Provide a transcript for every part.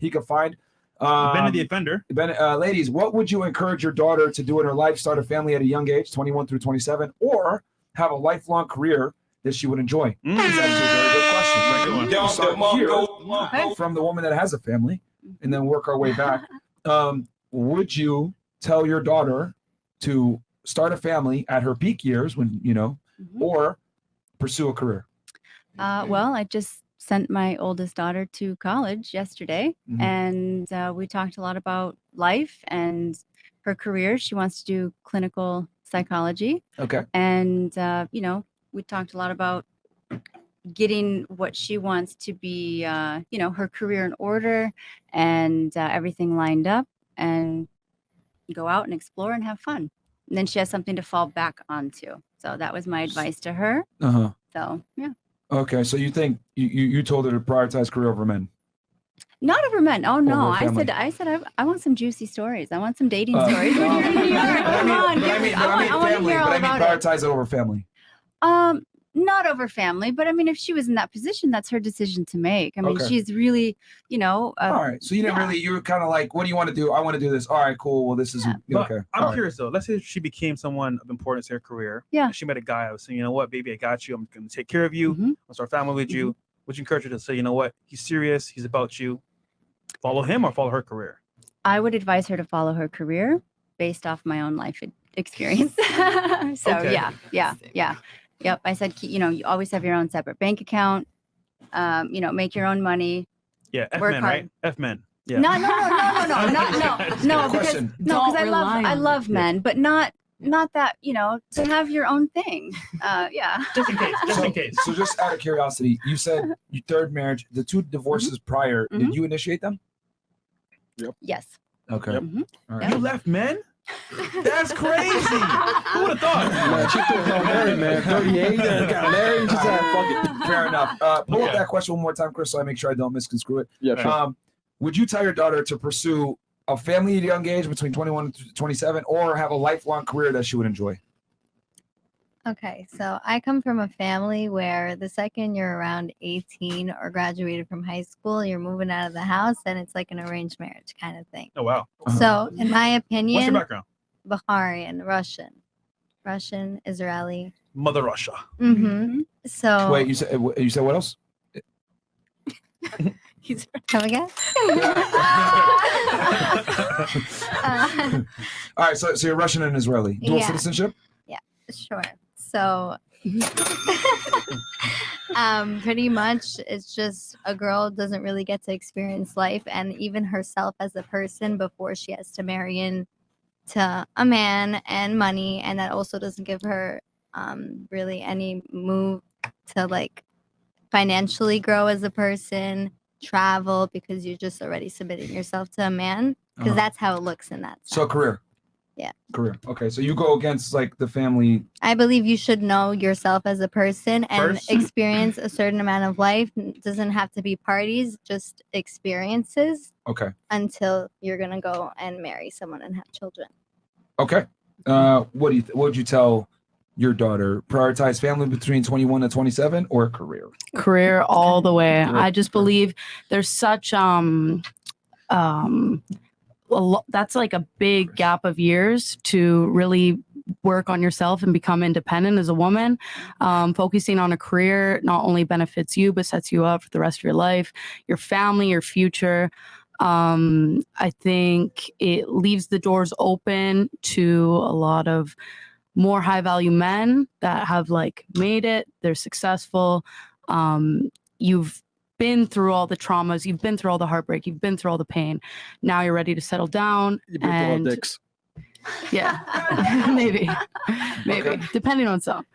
he could find. Been the offender. Ladies, what would you encourage your daughter to do in her life? Start a family at a young age, 21 through 27, or have a lifelong career that she would enjoy? It's actually a very good question. Start here from the woman that has a family, and then work our way back. Would you tell your daughter to start a family at her peak years, when or pursue a career? Well, I just sent my oldest daughter to college yesterday, and we talked a lot about life and her career. She wants to do clinical psychology. Okay. And, we talked a lot about getting what she wants to be, her career in order and everything lined up, and go out and explore and have fun. And then she has something to fall back onto. So that was my advice to her. So, yeah. Okay, so you think you told her to prioritize career over men? Not over men. Oh no, Over family. I said I want some juicy stories. I want some dating stories. When you're in New York. Come on, I want to hear all about it. Prioritize it over family. Not over family, but I mean, if she was in that position, that's her decision to make. I mean, she's really, all right. So you didn't really. You were kind of like, what do you want to do? I want to do this. All right, cool. Well, this is okay. I'm curious though. Let's say she became someone of importance in her career. Yeah. She met a guy. I was saying, you know what, baby, I got you. I'm going to take care of you. I'll start a family with you. Would you encourage her to say, you know what, he's serious. He's about you. Follow him or follow her career? I would advise her to follow her career based off my own life experience. So yeah. Yep. I said, you always have your own separate bank account. Make your own money. Yeah. F-men, right? F-men. Yeah. No, because I love men, but not that, to have your own thing. Yeah. Just in case. So just out of curiosity, you said your third marriage, the 2 divorces prior, did you initiate them? Yep. Yes. Okay. Yep. All right. You left men? That's crazy. Who would have thought? Man, she thought got married, man. 38, got married. She said, fuck it. Fair enough. Pull up that question one more time, Chris, so I make sure I don't misconstrue it. Yeah, sure. Would you tell your daughter to pursue a family at a young age between 21 and 27, or have a lifelong career that she would enjoy? Okay, so I come from a family where the second you're around 18 or graduated from high school, you're moving out of the house, and it's like an arranged marriage kind of thing. Oh, wow. So, in my opinion, what's your background? Baharian, Russian, Israeli. Mother Russia. So wait, you said what else? Come again? All right, so you're Russian and Israeli. Dual citizenship? Yeah, sure. So pretty much it's just a girl doesn't really get to experience life and even herself as a person before she has to marry into a man and money, and that also doesn't give her really any move to like financially grow as a person, travel, because you're just already submitting yourself to a man, because that's how it looks in that sense. So career. Yeah. Career. Okay, so you go against like the family. I believe you should know yourself as a person and experience a certain amount of life. It doesn't have to be parties, just experiences. Okay. Until you're gonna go and marry someone and have children. Okay. What would you tell your daughter? Prioritize family between 21 and 27, or career? Career all the way. I just believe there's such that's like a big gap of years to really work on yourself and become independent as a woman. Focusing on a career not only benefits you, but sets you up for the rest of your life, your family, your future. I think it leaves the doors open to a lot of more high value men that have like made it, they're successful. You've been through all the traumas, you've been through all the heartbreak, you've been through all the pain. Now you're ready to settle down. You've been through all dicks. Yeah, maybe, okay. Depending on some.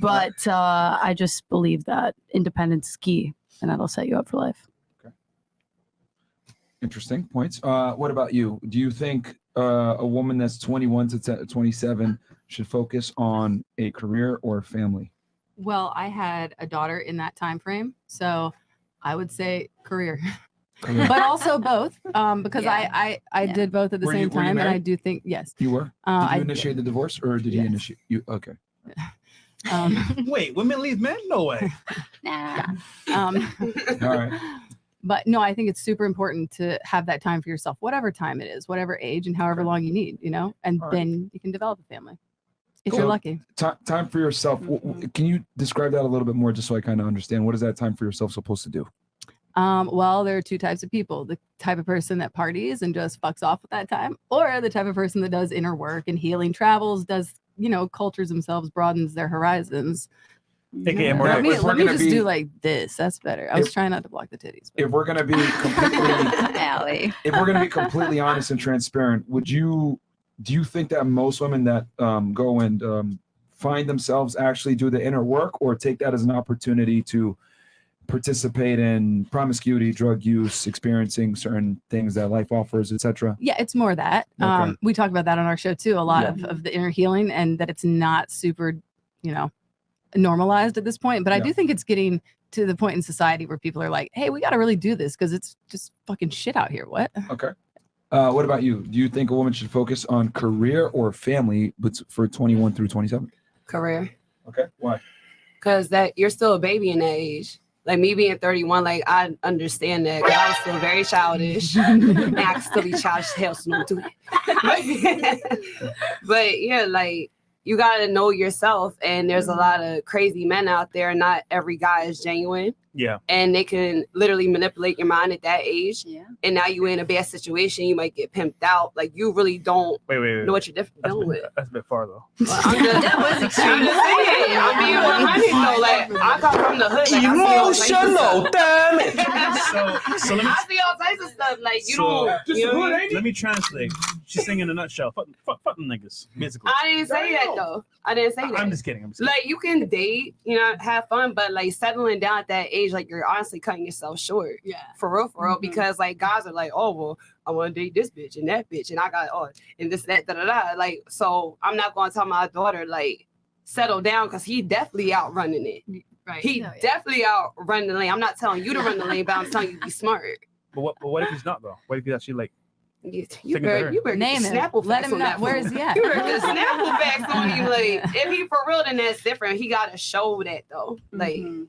But I just believe that independence is key, and that'll set you up for life. Okay. Interesting points. What about you? Do you think a woman that's 21 to 27 should focus on a career or a family? Well, I had a daughter in that time frame, so I would say career. But also both, because I did both at the same time, and I do think yes. You were? Did you initiate the divorce, or did he initiate you? Okay. Wait, women leave men? No way. Nah. All right. But no, I think it's super important to have that time for yourself, whatever time it is, whatever age and however long you need, and then you can develop a family if you're lucky. Time for yourself. Can you describe that a little bit more just so I kind of understand? What is that time for yourself supposed to do? Well, there are two types of people: the type of person that parties and just fucks off at that time, or the type of person that does inner work and healing, travels, does, cultures themselves, broadens their horizons. AKA more let me just do like this. That's better. I was trying not to block the titties. If we're gonna be completely, Allie. if we're gonna be completely honest and transparent, do you think that most women that go and find themselves actually do the inner work, or take that as an opportunity to participate in promiscuity, drug use, experiencing certain things that life offers, etc.? Yeah, it's more that. Okay. We talk about that on our show too, a lot of the inner healing, and that it's not super, normalized at this point. But I do think it's getting to the point in society where people are like, hey, we got to really do this because it's just fucking shit out here. What? Okay. What about you? Do you think a woman should focus on career or family for 21 through 27? Career. Okay. Why? Because you're still a baby in that age. Like me being 31, like I understand that, 'cause I was still very childish. And I can still be childish as hell, so don't do it. But yeah, like you gotta know yourself, and there's a lot of crazy men out there. Not every guy is genuine. Yeah. And they can literally manipulate your mind at that age. Yeah. And now you're in a bad situation. You might get pimped out. Like you really don't Wait. know what you're doing with. That's a bit far though. Well, that was extreme. I'm just saying. I'm being 100 though. Like I come from the hood. Like, Emotional, damn it. So let me. I see all types of stuff. Like you don't. You know what I mean? Let me translate. She's saying in a nutshell. Fuck them niggas. Basically. I didn't say that though. I didn't say that. I'm just kidding. Like you can date, have fun, but like settling down at that age, like you're honestly cutting yourself short. Yeah. For real, because like guys are like, oh well, I want to date this bitch and that bitch, and I got and this that da da da. Like so, I'm not going to tell my daughter like settle down because he definitely outrunning it. Right. He definitely outrunning the lane. I'm not telling you to run the lane, but I'm telling you to be smart. But what if he's not though? What if he's actually like? You better name him. Snapple Let facts him on know that where fool. is he at. You better get Snapple facts on him. Like if he for real, then that's different. He gotta show that though. Like he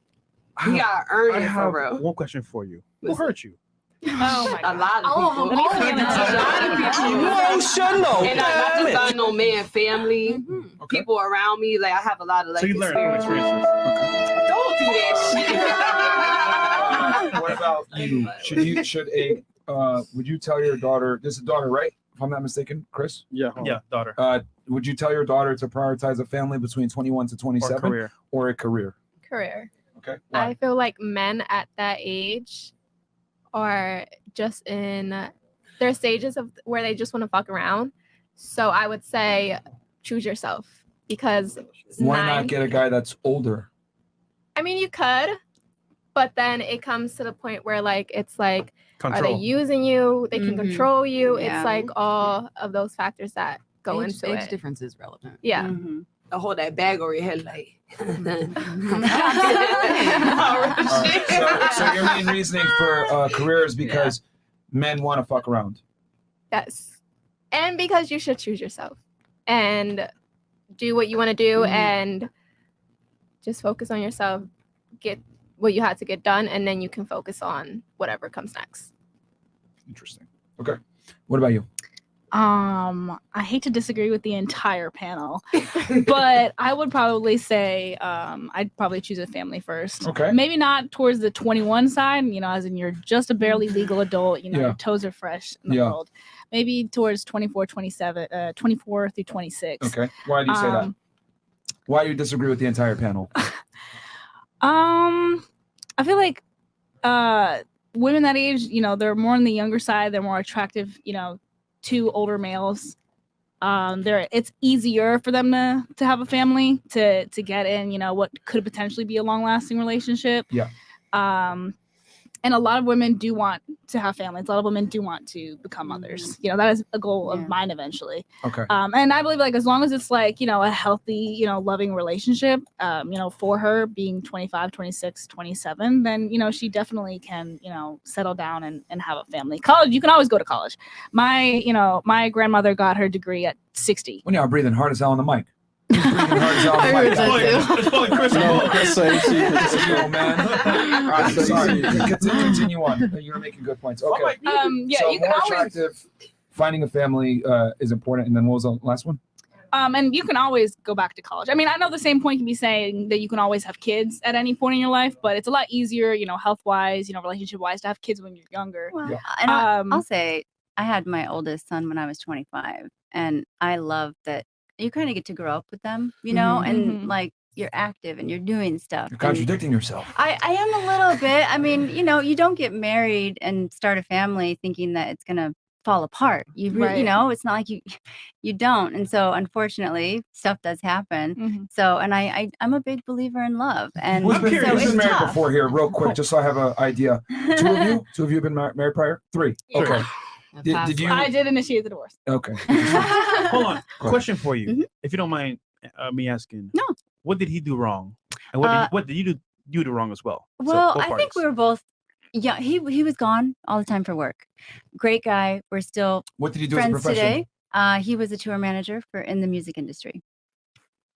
gotta earn I it have for real. one question for you. Who What's hurt you? Oh my a lot of people. Emotional, And not damn just it. about no man, family, people around me. Like I have a lot of like. So you learn from experiences. Don't do that shit. What about you? Would you tell your daughter? This is a daughter, right? If I'm not mistaken, Chris. Yeah. Yeah, daughter. Would you tell your daughter to prioritize a family between 21 to 27 or a career? Career. Okay. I feel like men at that age are just in their stages of where they just want to fuck around. So I would say choose yourself, because Why not get a guy that's older? I mean, you could, but then it comes to the point where like it's like, are they using you? They can control you. Yeah. It's like all of those factors that go into age it. difference is relevant. Yeah. I hold that bag over your head like. So your main reasoning for career is because men want to fuck around. Yes. And because you should choose yourself and do what you want to do and just focus on yourself, get what you had to get done, and then you can focus on whatever comes next. Interesting. Okay. What about you? I hate to disagree with the entire panel, but I would probably say I'd probably choose a family first. Okay. Maybe not towards the 21 side, as in you're just a barely legal adult, your toes are fresh in the world. Maybe towards 24 through 26. Okay. Why do you say that? Why do you disagree with the entire panel? I feel like women that age, they're more on the younger side, they're more attractive, to older males. It's easier for them to have a family, to get in, what could potentially be a long-lasting relationship. Yeah. And a lot of women do want to have families. A lot of women do want to become mothers. That is a goal of mine eventually. Okay. And I believe as long as it's a healthy, loving relationship, for her being 25, 26, 27, then, she definitely can, settle down and have a family. College, you can always go to college. My grandmother got her degree at 60. Well, yeah, I'm breathing hard as hell on the mic. He's breathing hard as hell. I heard that It's probably Chris. No, Chris say she. Oh, man. All right, sorry. Continue on. You're making good points. Okay. Yeah, So you can more always attractive, finding a family is important. And then what was the last one? and you can always go back to college. I mean, I know the same point can be saying that you can always have kids at any point in your life, but it's a lot easier, health wise, relationship wise, to have kids when you're younger. Well, Yeah. and I'll say I had my oldest son when I was 25, and I love that you kind of get to grow up with them, and Mhm. like you're active and you're doing stuff. You're and contradicting yourself. I am a little bit. I mean, you don't get married and start a family thinking that it's gonna fall apart. You really, Right. it's not like you don't. And so unfortunately, stuff does happen. Mhm. So, and I'm a big believer in love, and Who's been, so who's it's been married tough. before here, real quick, just so I have an idea. Two of you? Two of you have been married prior? Three. Okay. Did you? I did initiate the divorce. Okay. Hold on. ahead. Question for you, Mhm. if you don't mind me asking. No. What did he do wrong? And what did you do wrong as well? So, Well, both I think parties. we were both. Yeah, he was gone all the time for work. Great guy. We're still What did he do as a friends profession? today. He was a tour manager in the music industry,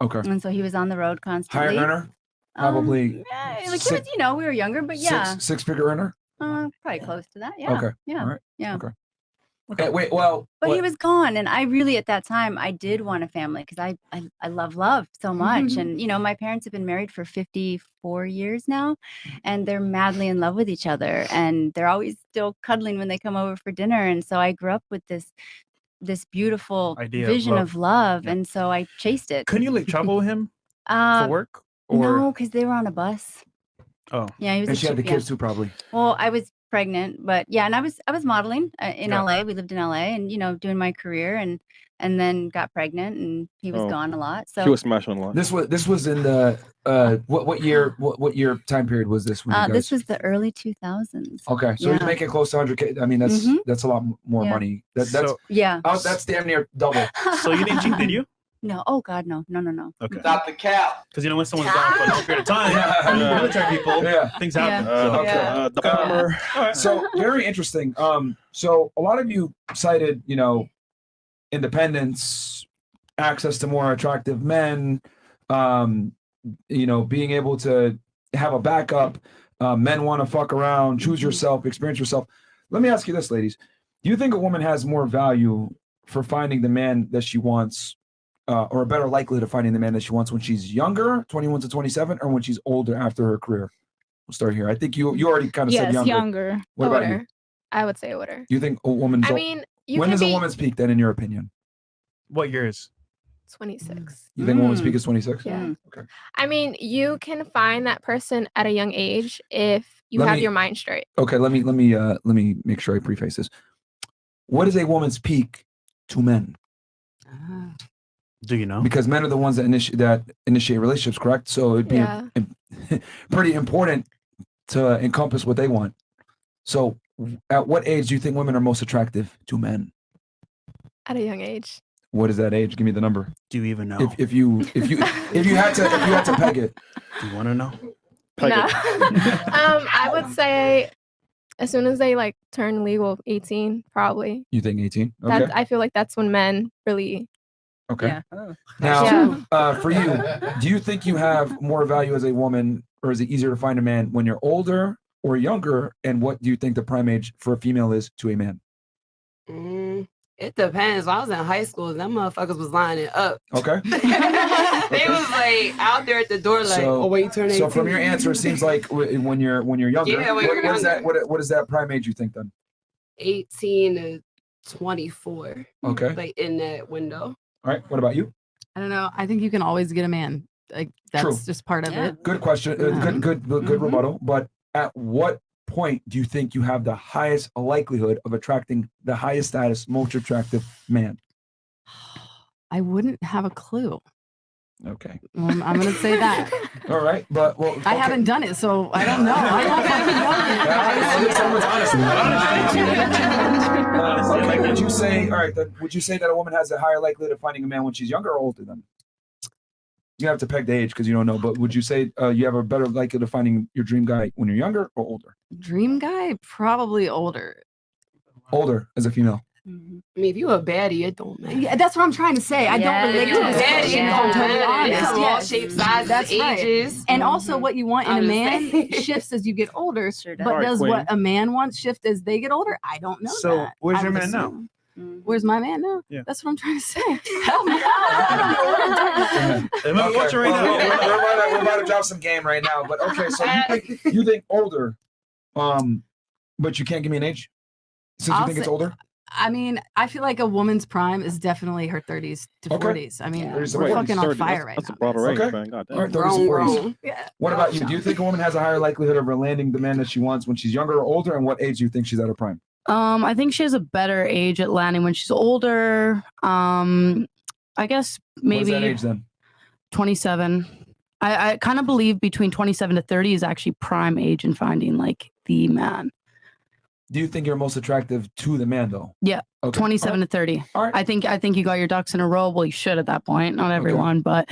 Okay. and so he was on the road Higher constantly. earner? Probably Yeah, like he was, six- we were younger, but yeah, Six-figure earner? probably close to that. Yeah. Okay. Yeah. All right. Yeah. Okay. Wait, well. But he what- was gone, and I really at that time I did want a family because I love love so much, and my parents have been married for 54 years now, and they're madly in love with each other, and they're always still cuddling when they come over for dinner, and so I grew up with this beautiful Idea of vision love. of love, Yeah. and so I chased it. Couldn't you like travel with him for Uh, work? Or no, because they were on a bus. oh, Yeah, he was. And a she had the yeah. kids too, probably. Well, I was pregnant, but yeah, and I was modeling in Yeah. LA. We lived in LA, and doing my career, and then got pregnant, and he was Oh. gone a lot. So She was smashing a lot. This was in the what year time period was this? When you guys... this was the early 2000s. Okay, so he's Yeah. making close to 100K. I mean, that's a lot more Yeah. money. That's so Yeah. that's damn near double. so you didn't cheat, did you? No. Oh God, no. Okay. Stop the cap. Because when someone's gone for a long period of time, Yeah. military people, Yeah. things happen. Yeah. So. Dahmer. All right. So very interesting. So a lot of you cited, independence, access to more attractive men, being able to have a backup. Men want to fuck around, choose yourself, experience yourself. Let me ask you this, ladies. Do you think a woman has more value for finding the man that she wants, or a better likelihood of finding the man that she wants when she's younger, 21 to 27, or when she's older after her career? We'll start here. I think you already kind of said Yes, younger. younger. What about you? Older. I would say older. You think a woman's I mean, you when can is a be woman's peak then, in your opinion? What years? 26. You think a woman's peak is 26? Yeah. Mm. Okay. I mean, you can find that person at a young age if you Let have me- your mind straight. Okay, let me make sure I preface this. What is a woman's peak to men? Do you know? Because men are the ones that initiate relationships, correct? So it'd be Yeah. pretty important to encompass what they want. So at what age do you think women are most attractive to men? At a young age. What is that age? Give me the number. Do you even know? If you had to peg it. Do you want to know? No. I would say as soon as they like turn legal, 18, probably. You think 18? Okay. That I feel like that's when men really. Okay. Yeah. Now, Yeah. for you, do you think you have more value as a woman, or is it easier to find a man when you're older or younger? And what do you think the prime age for a female is to a man? It depends. When I was in high school, them motherfuckers was lining up. Okay. They was like out there at the door, like, So- oh wait, you turn 18. So from your answer, it seems like when you're younger. Yeah, when you're what is that? younger. What is that prime age you think then? 18 to 24. Okay. Like in that window. All right. What about you? I don't know. I think you can always get a man. Like that's True. just part of Yeah. it. Good question. Good Mhm. rebuttal. But at what point do you think you have the highest likelihood of attracting the highest status, most attractive man? I wouldn't have a clue. Okay. I'm gonna say that. All right. But well, I okay. haven't done it, so I don't know. I don't fucking know. Okay, would you say, all right, then, would you say that a woman has a higher likelihood of finding a man when she's younger or older than? You have to peg the age because you don't know, but would you say you have a better likelihood of finding your dream guy when you're younger or older? Dream guy, probably older. Older as a female. I mean, if you a baddie, it don't matter. Yeah, that's what I'm trying to say. I don't relate If to you a this baddie, question. it I'm don't totally matter. honest. It's all Yes. shapes, sizes, That's right. ages. And also what you want in I'm a just man saying. shifts as you get older. Sure does. But All right, does Queen. what a man wants shift as they get older? I don't know So, that. where's I your would man now? assume. Where's my man now? Yeah. That's what I'm trying to say. Help me out. I don't know what I'm doing. Am I watching right well, now? we're about to drop some game right now. But okay, so you think older, but you can't give me an age since you I'll think it's say- older. I mean, I feel like a woman's prime is definitely her 30s to Okay. 40s. I mean, Yeah. we're 30s to 40s. fucking on 30, fire right that's now. a broader range, Okay. man. God damn. All right, 30s to 40s. Wrong. Yeah. What about you? Do you think a woman has a higher likelihood of landing the man that she wants when she's younger or older? And what age do you think she's at her prime? I think she has a better age at landing when she's older. I guess What is that maybe age then? 27. I kind of believe between 27 to 30 is actually prime age in finding like the man. Do you think you're most attractive to the man though? Yeah. Okay. 27 to 30. All right. I think you got your ducks in a row. Well, you should at that point. Not everyone, but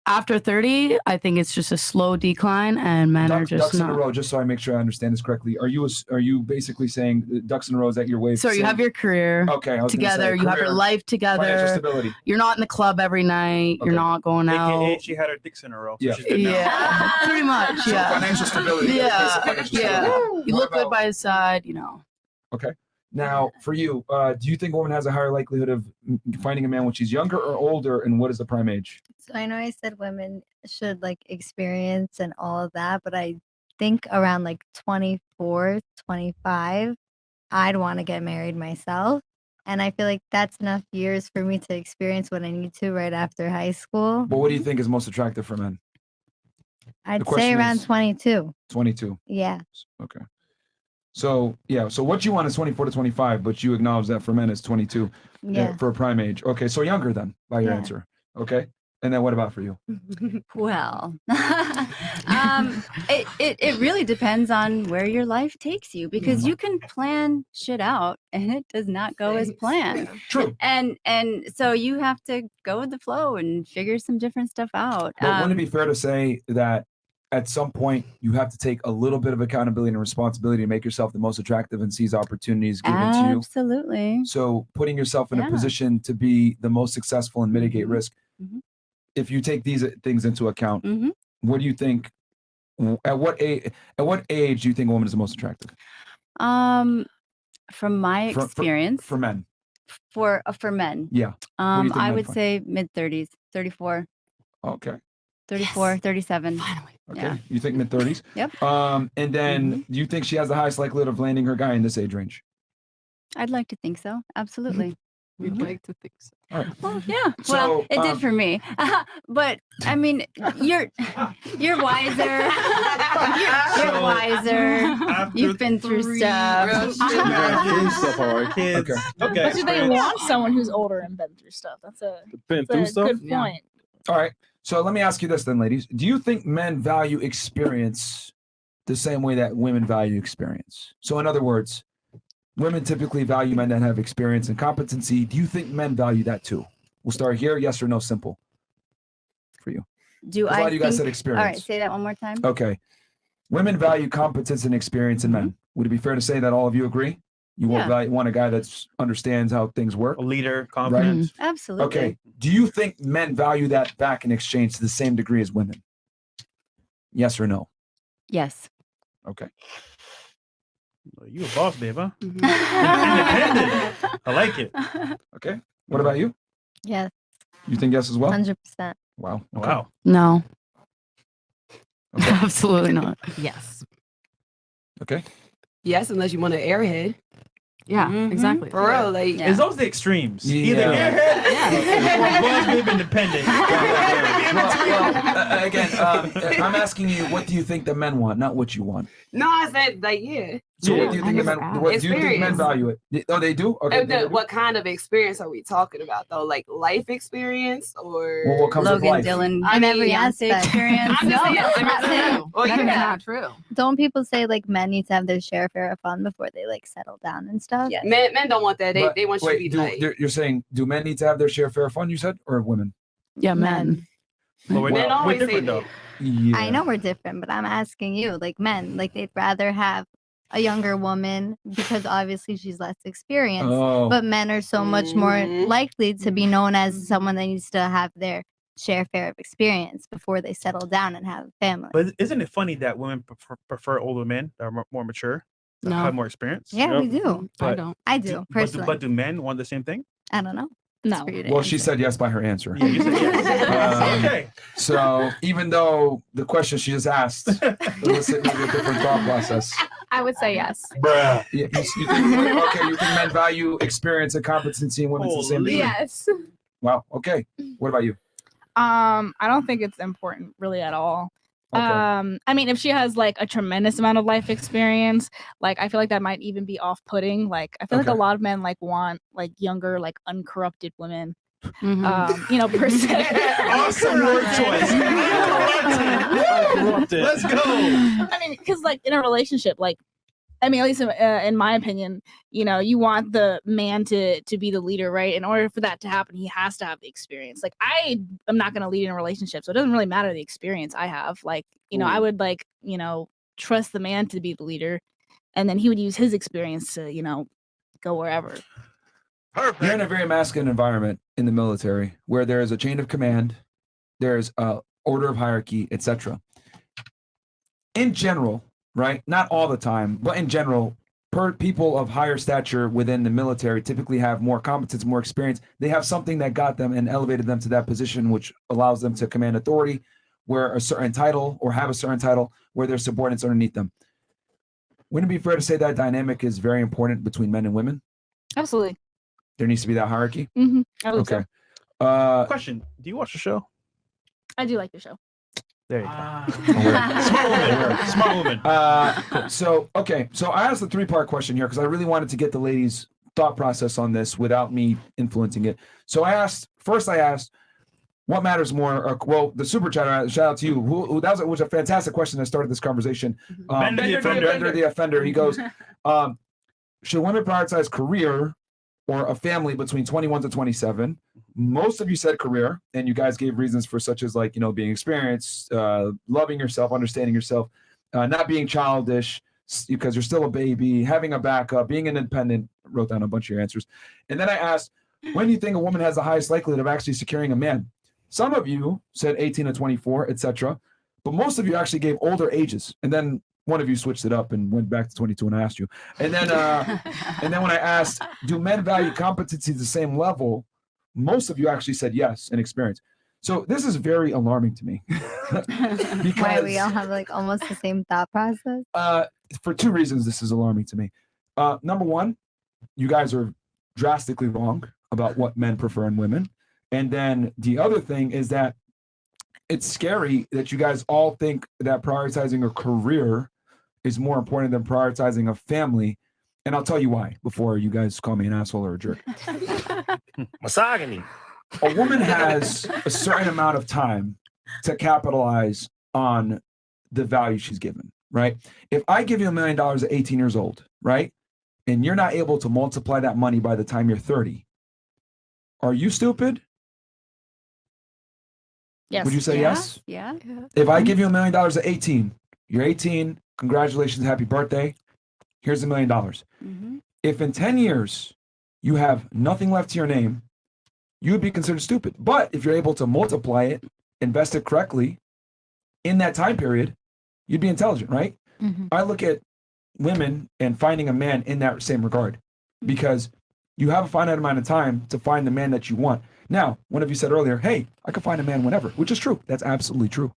after 30, I think it's just a slow decline, and men are just ducks in not. a row. Just so I make sure I understand this correctly, are you basically saying ducks in a row is at your way? of So you saying- have your career okay I was gonna together. say You have your career, life financial together. stability. You're not in the club every night. Okay. You're not going AKA, out. she had her dicks in a row. So Yeah. she's good now. Yeah, pretty much. So Yeah. financial stability. Yeah. Financial Yeah. stability. You What look good about- by his side, you know. Okay. Now, for you, do you think a woman has a higher likelihood of finding a man when she's younger or older, and what is the prime age? So I know I said women should like experience and all of that, but I think around like 24, 25, I'd want to get married myself. And I feel like that's enough years for me to experience what I need to right after high school. But what do you think is most attractive for men? I'd question say around is- 22. 22. Yeah. Okay. So yeah, so what you want is 24 to 25, but you acknowledge that for men is 22 Yeah. for a prime age. Okay, so younger then by your Yeah. answer. Okay. And then what about for you? Well, it really depends on where your life takes you, because you can plan shit out and it does not go as planned. True. And so you have to go with the flow and figure some different stuff out. But wouldn't it be fair to say that at some point you have to take a little bit of accountability and responsibility to make yourself the most attractive and seize opportunities given to you? Absolutely. So putting yourself in a Yeah. position to be the most successful and mitigate risk. Mhm. If you take these things into account, Mhm. what do you think? At what age do you think a woman is the most attractive From my For- for- experience, for men? for men, Yeah. do you think I men would find? say mid 30s, 34, Okay. 34, 37. Finally. Okay. Yeah. You think mid 30s? Yep. And then do you think she has the highest likelihood of landing her guy in this age range? I'd like to think so. Absolutely. We'd like to think so. All right. Well, yeah. So, Well, it did for me. But I mean, you're wiser. You're wiser. After You've been through stuff. Kids stuff, all right. Kids. Okay. Okay. But do they want someone who's older and been through stuff? That's Been through a stuff. good Yeah. point. All right. So let me ask you this then, ladies. Do you think men value experience the same way that women value experience? So in other words, women typically value men that have experience and competency. Do you think men value that too? We'll start here. Yes or no, simple. For you. Do A lot I of you guys think- said experience. All right, say that one more time. Okay. Women value competence and experience in men. Would it be fair to say that all of you agree? You Yeah. want a guy that understands how things work? A leader, confidence. Absolutely. Okay. Do you think men value that back in exchange to the same degree as women? Yes or no? Yes. Okay. You a boss, babe, huh? Mm-hmm. Independent. I like it. Okay. What about you? Yes. You think yes as well? 100%. Wow. Okay. Wow. No. Okay. Absolutely not. Yes. Okay. Yes, unless you want an airhead. Yeah, Mhm. exactly. For real, like Yeah. It's always the extremes. Yeah. Either airhead Yeah. or boss, babe, independent. Again, I'm asking you, what do you think the men want, not what you want? no, I said like yeah. So Yeah. what do you I think the never men? asked. What do you think men Experience. value it? Oh, they do. Okay. they do? What kind of experience are we talking about though? Like life experience or Well, what comes with Logan life? Dylan. I In every Beyonce aspect. experience. I'm just saying, that's I'm not just saying. true. Well, That is yeah. not true. Don't people say like men need to have their share of fun before they like settle down and stuff? Yes. Men don't want that. But They want you wait, to be like you're saying, do men need to have their share of fair fun? You said, or women? Yeah, men. But we're, Men we're always say different though. that. Yeah. I know we're different, but I'm asking you, like men, like they'd rather have a younger woman because obviously she's less experienced. Oh. But men are so much more likely to be known as someone that needs to have their fair of experience before they settle down and have a family. But isn't it funny that women prefer older men that are more mature, that No. have more experience? Yeah, we do. I But don't. I do personally. But do men want the same thing? I don't know. No. It's for you to Well, she answer. said yes by her answer. Yeah, you said yes. Okay. So even though the question she just asked elicited maybe a different thought process. I would say yes. Bruh. You think, okay, you think men value experience and competency and women's the same thing? Yes. Wow. Okay. What about you? I don't think it's important really at all. Okay. I mean, if she has like a tremendous amount of life experience, like I feel like that might even be off-putting. Like I feel like a Okay. lot of men like want like younger, like uncorrupted women. Mhm. Per se. Awesome word choice. Let's go. I mean, because like in a relationship, like I mean, at least in my opinion, you want the man to be the leader, right? In order for that to happen, he has to have the experience. Like I am not going to lead in a relationship, so it doesn't really matter the experience I have. Like, I would like, trust the man to be the leader, and then he would use his experience to, go wherever. You're in a very masculine environment in the military where there is a chain of command, there's a order of hierarchy, etc. In general, right? Not all the time, but in general, people of higher stature within the military typically have more competence, more experience. They have something that got them and elevated them to that position, which allows them to command authority, wear a certain title or have a certain title where there's subordinates underneath them. Wouldn't it be fair to say that dynamic is very important between men and women? Absolutely. There needs to be that hierarchy? Mm-hmm. I believe Okay. so. Question: do you watch the show? I do like the show. There you go. Smart woman. So I asked the 3-part question here because I really wanted to get the ladies' thought process on this without me influencing it. So I asked, what matters more? The super chat, shout out to you. That was a fantastic question that started this conversation. Bender the Offender. He goes, should women prioritize career or a family between 21 to 27? Most of you said career, and you guys gave reasons for such as like, being experienced, loving yourself, understanding yourself, not being childish because you're still a baby, having a backup, being an independent. Wrote down a bunch of your answers. And then I asked, when do you think a woman has the highest likelihood of actually securing a man? Some of you said 18 to 24, etc. But most of you actually gave older ages. And then one of you switched it up and went back to 22 and I asked you. And then when I asked, do men value competency at the same level? Most of you actually said yes, and experience. So this is very alarming to me. Because, why we all have like almost the same thought process? For 2 reasons, this is alarming to me. Number one, you guys are drastically wrong about what men prefer in women. And then the other thing is that it's scary that you guys all think that prioritizing a career is more important than prioritizing a family. And I'll tell you why before you guys call me an asshole or a jerk. Misogyny. A woman has a certain amount of time to capitalize on the value she's given, right? If I give you $1 million at 18 years old, right? And you're not able to multiply that money by the time you're 30, are you stupid? Yes. Would you say yes? Yeah. If I give you $1 million at 18, you're 18, congratulations, happy birthday. Here's $1 million. Mm-hmm. If in 10 years you have nothing left to your name, you would be considered stupid. But if you're able to multiply it, invest it correctly in that time period, you'd be intelligent, right? Mm-hmm. I look at women and finding a man in that same regard because you have a finite amount of time to find the man that you want. Now, one of you said earlier, hey, I can find a man whenever, which is true. That's absolutely true.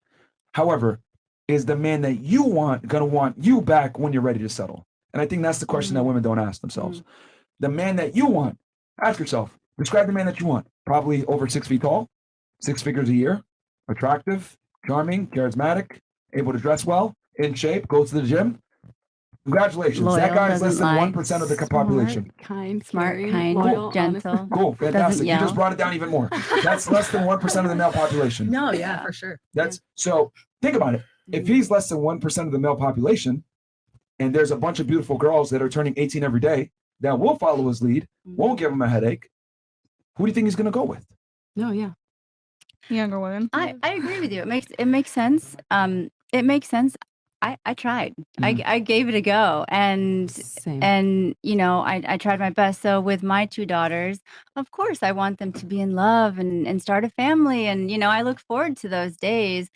However, is the man that you want going to want you back when you're ready to settle? And I think that's the question that women don't ask themselves. The man that you want, ask yourself, describe the man that you want. Probably over 6 feet tall, 6 figures a year, attractive, charming, charismatic, able to dress well, in shape, goes to the gym. Congratulations. Loyal, that guy is less doesn't than lie. 1% of the population. Smart, kind, Cool. gentle. Cool, Doesn't fantastic. You yell. just brought it down even more. That's less than 1% of the male population. No, yeah, for sure. That's so think about it. If he's less than 1% of the male population, and there's a bunch of beautiful girls that are turning 18 every day that will follow his lead, won't give him a headache, who do you think he's going to go with? No, yeah. Younger women. I agree with you. It makes sense. It makes sense. I tried. Mm. I gave it a go, and you know, I tried my best. So with my two daughters, of course, I want them to be in love and start a family, and you know, I look forward to those days.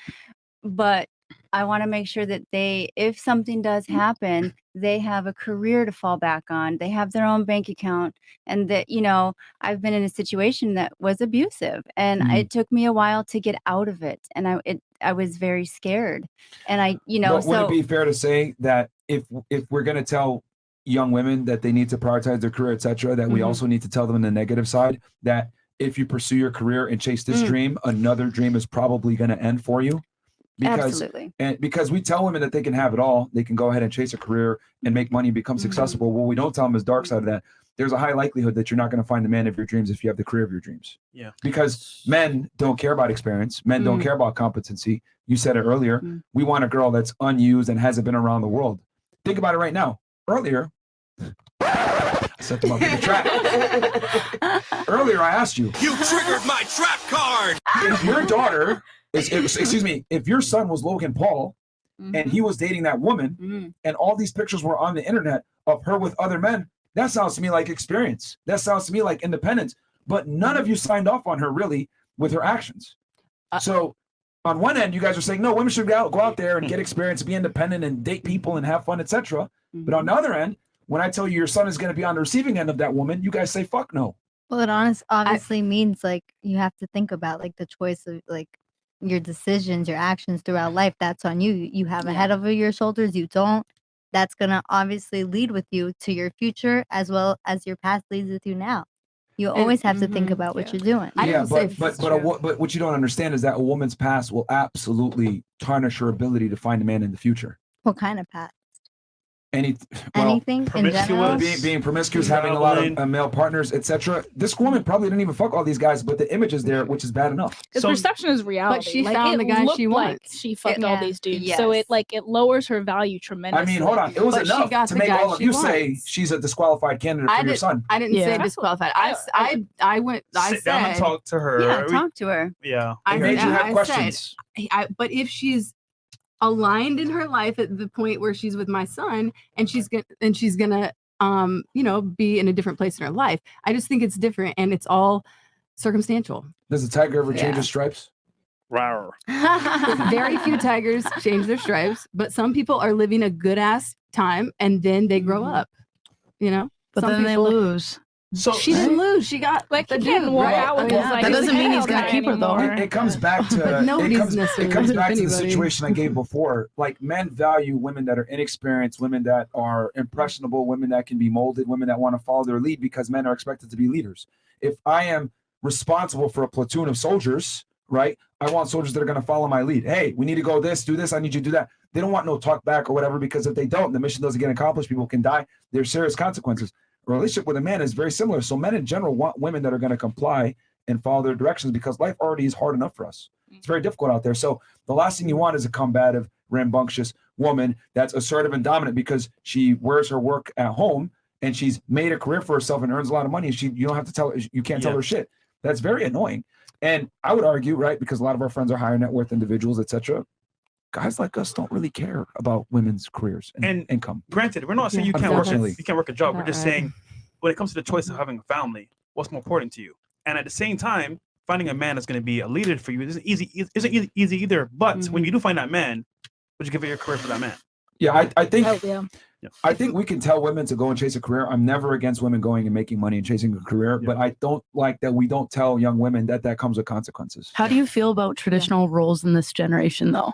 But I want to make sure that they, if something does happen, they have a career to fall back on. They have their own bank account, and that, you know, I've been in a situation that was abusive, and it took me a while to get out of it, and I was very scared, and I, you know, But would it be fair to say that if we're going to tell young women that they need to prioritize their career, etc., that we also need to tell them in the negative side that if you pursue your career and chase this dream, another dream is probably going to end for you? Absolutely. And because we tell women that they can have it all, they can go ahead and chase a career and make money, become successful. What we don't tell them is dark side of that. There's a high likelihood that you're not going to find the man of your dreams if you have the career of your dreams. Yeah. Because men don't care about experience. Men don't care about competency. You said it earlier. We want a girl that's unused and hasn't been around the world. Think about it right now. Earlier, I set them up in the trap. Earlier, I asked you. You triggered my trap card. If your daughter if your son was Logan Paul and he was dating that woman and all these pictures were on the internet of her with other men, that sounds to me like experience. That sounds to me like independence. But none of you signed off on her really with her actions. So on one end, you guys are saying, no, women should go out there and get experience, be independent and date people and have fun, etc. But on the other end, when I tell you your son is going to be on the receiving end of that woman, you guys say, fuck no. Well, it obviously means like you have to think about like the choice of like your decisions, your actions throughout life. That's on you. You have a head over your shoulders. You don't. That's going to obviously lead with you to your future as well as your past leads with you now. You always have to think about what you're doing. But what you don't understand is that a woman's past will absolutely tarnish her ability to find a man in the future. What kind of past? Anything in general? Being promiscuous, having a lot of male partners, etc. This woman probably didn't even fuck all these guys, but the image is there, which is bad enough. Because perception is reality. But she like, found the guy she looked wants. Like she fucked all these dudes, so it lowers her value tremendously. I mean, hold on, it was enough to make all of you say she's a disqualified candidate for your son. I didn't say disqualified. I said Sit down and talk to her. Yeah, talk to her. Yeah. It made you have questions. But if she's aligned in her life at the point where she's with my son and she's gonna you know, be in a different place in her life, I just think it's different and it's all circumstantial. Does a tiger ever change his stripes? Rawr. Very few tigers change their stripes, but some people are living a good ass time and then they grow up, you know. But then they lose. So she didn't lose. She got like the dude. That doesn't mean he's gonna keep her though. It comes back to it comes back to the situation I gave before. Like, men value women that are inexperienced, women that are impressionable, women that can be molded, women that want to follow their lead, because men are expected to be leaders. If I am responsible for a platoon of soldiers, right, I want soldiers that are going to follow my lead. Hey, we need to go do this, I need you to do that. They don't want no talk back or whatever, because if they don't, the mission doesn't get accomplished, people can die. There's serious consequences. A relationship with a man is very similar. So men in general want women that are going to comply and follow their directions, because life already is hard enough for us. It's very difficult out there. So the last thing you want is a combative, rambunctious woman that's assertive and dominant because she wears her work at home and she's made a career for herself and earns a lot of money. And you don't have to tell her, you can't tell her shit. That's very annoying. And I would argue, right, because a lot of our friends are higher net worth individuals, etc. Guys like us don't really care about women's careers and income. Granted, we're not saying you can't work a job. We're just saying when it comes to the choice of having a family, what's more important to you? And at the same time, finding a man that's going to be a leader for you isn't easy either. But when you do find that man, would you give it your career for that man? Yeah, I think we can tell women to go and chase a career. I'm never against women going and making money and chasing a career, but I don't like that we don't tell young women that comes with consequences. How do you feel about traditional roles in this generation, though?